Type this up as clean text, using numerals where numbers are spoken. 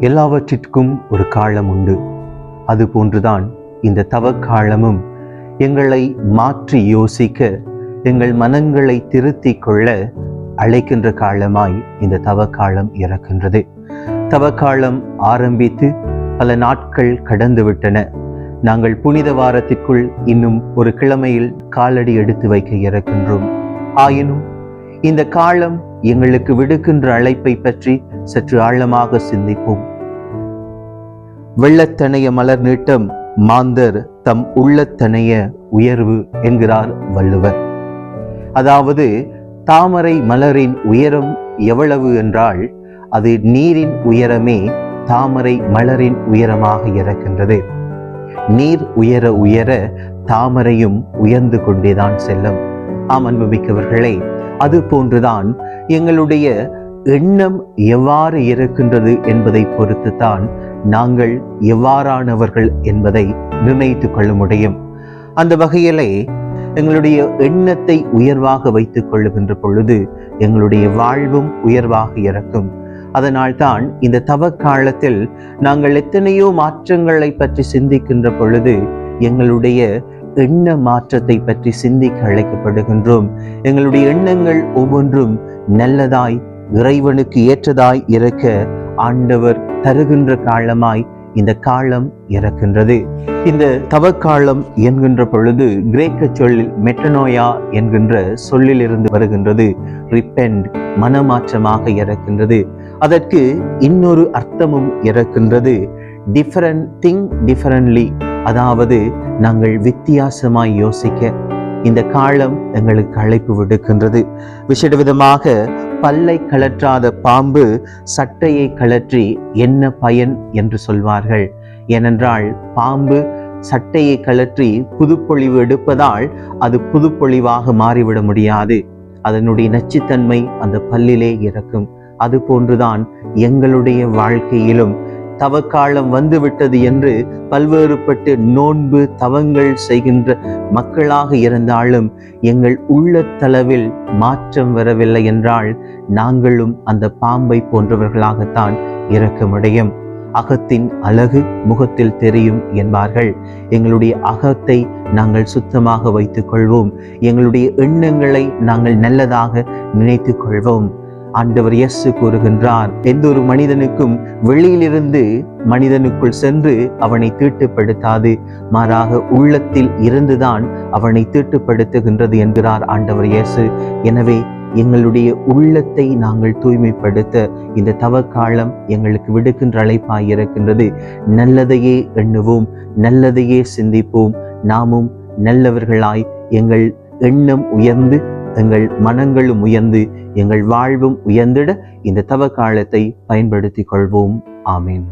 எல்லாவற்றிற்கும் ஒரு காலம் உண்டு. அதுபோன்றுதான் இந்த தவக்காலமும் எங்களை மாற்றி யோசிக்க, எங்கள் மனங்களை திருத்திக் கொள்ள அழைக்கின்ற காலமாய் இந்த தவக்காலம் இருக்கின்றது. தவக்காலம் ஆரம்பித்து பல நாட்கள் கடந்து விட்டன. நாங்கள் புனித வாரத்திற்குள் இன்னும் ஒரு கிழமையில் காலடி எடுத்து வைக்க இருக்கின்றோம். ஆயினும் இந்த காலம் எங்களுக்கு விடுக்கின்ற அழைப்பை பற்றி சற்று ஆழமாக சிந்திப்போம். வெள்ளத்தனைய மலர் நீட்டம் மாந்தர் தம் உள்ளத்தனைய உயர்வு என்கிறார் வள்ளுவர். அதாவது தாமரை மலரின் உயரம் எவ்வளவு என்றால் அது நீரின் உயரமே தாமரை மலரின் உயரமாக இருக்கின்றது. நீர் உயர உயர தாமரையும் உயர்ந்து கொண்டேதான் செல்லும். அன்புமிக்கவர்களே, அது போன்றுதான் எங்களுடைய எண்ணம் எவ்வாறு இருக்கின்றது என்பதை பொறுத்துத்தான் நாங்கள் எவ்வாறானவர்கள் என்பதை நிர்ணயித்துக் கொள்ள முடியும். அந்த வகையிலே எங்களுடைய எண்ணத்தை உயர்வாக வைத்துக் கொள்ளுகின்ற பொழுது எங்களுடைய வாழ்வும் உயர்வாக இருக்கும். அதனால் தான் இந்த தவக்காலத்தில் நாங்கள் எத்தனையோ மாற்றங்களை பற்றி சிந்திக்கின்ற பொழுது எங்களுடைய எண்ண மாற்றத்தை பற்றி சிந்திக்க அழைக்கப்படுகின்றோம். எங்களுடைய எண்ணங்கள் ஒவ்வொன்றும் நல்லதாய், இறைவனுக்கு ஏற்றதாய் இருக்க ஆண்டவர் தருகின்ற காலமாய் இந்த காலம் இருக்கின்றது. இந்த தவக்காலம் என்கின்ற பொழுது கிரேக்க சொல்லில் மெட்டனோயா என்கின்ற சொல்லிலிருந்து வருகின்றது. ரிப்பெண்ட், மனமாற்றமாக இருக்கின்றது. அதற்கு இன்னொரு அர்த்தமும் இருக்கின்றது. டிஃபரண்ட் திங்க் டிஃபரண்ட்லி, அதாவது நாங்கள் வித்தியாசமாய் யோசிக்க இந்த காலம் எங்களுக்கு அழைப்பு விடுக்கின்றது. விசேட விதமாக பல்லை கழற்றாத பாம்பு சட்டையை கழற்றி என்ன பயன் என்று சொல்வார்கள். ஏனென்றால் பாம்பு சட்டையை கழற்றி புதுப்பொழிவு எடுப்பதால் அது புதுப்பொழிவாக மாறிவிட முடியாது. அதனுடைய நச்சுத்தன்மை அந்த பல்லிலே இருக்கும். அது போன்றுதான் எங்களுடைய வாழ்க்கையிலும் தவக்காலம் வந்துவிட்டது என்று பல்வேறுபட்டு நோன்பு தவங்கள் செய்கின்ற மக்களாக இருந்தாலும் எங்கள் உள்ளத்தளவில் மாற்றம் வரவில்லை என்றால் நாங்களும் அந்த பாம்பை போன்றவர்களாகத்தான் இருக்க முடியும். அகத்தின் அழகு முகத்தில் தெரியும் என்பார்கள். எங்களுடைய அகத்தை நாங்கள் சுத்தமாக வைத்துக் கொள்வோம். எங்களுடைய எண்ணங்களை நாங்கள் நல்லதாக நினைத்துக் கொள்வோம். ஆண்டவர் இயேசு கூறுகின்றார், எந்த ஒரு மனிதனுக்கும் வெளியிலிருந்து மனிதனுக்குள் சென்று அவனை தீட்டுப்படுத்தாது, மாறாக உள்ளத்தில் இருந்துதான் அவனை தீட்டுப்படுத்துகின்றது என்கிறார் ஆண்டவர் இயேசு. எனவே எங்களுடைய உள்ளத்தை நாங்கள் தூய்மைப்படுத்த இந்த தவக்காலம் எங்களுக்கு விடுக்கின்ற அழைப்பாய் இருக்கின்றது. நல்லதையே எண்ணுவோம், நல்லதையே சிந்திப்போம். நாமும் நல்லவர்களாய் எங்கள் எண்ணம் உயர்ந்து, எங்கள் மனங்களும் உயர்ந்து, எங்கள் வாழ்வும் உயர்ந்திட இந்த தவக்காலத்தை பயன்படுத்திக் கொள்வோம். ஆமீன்.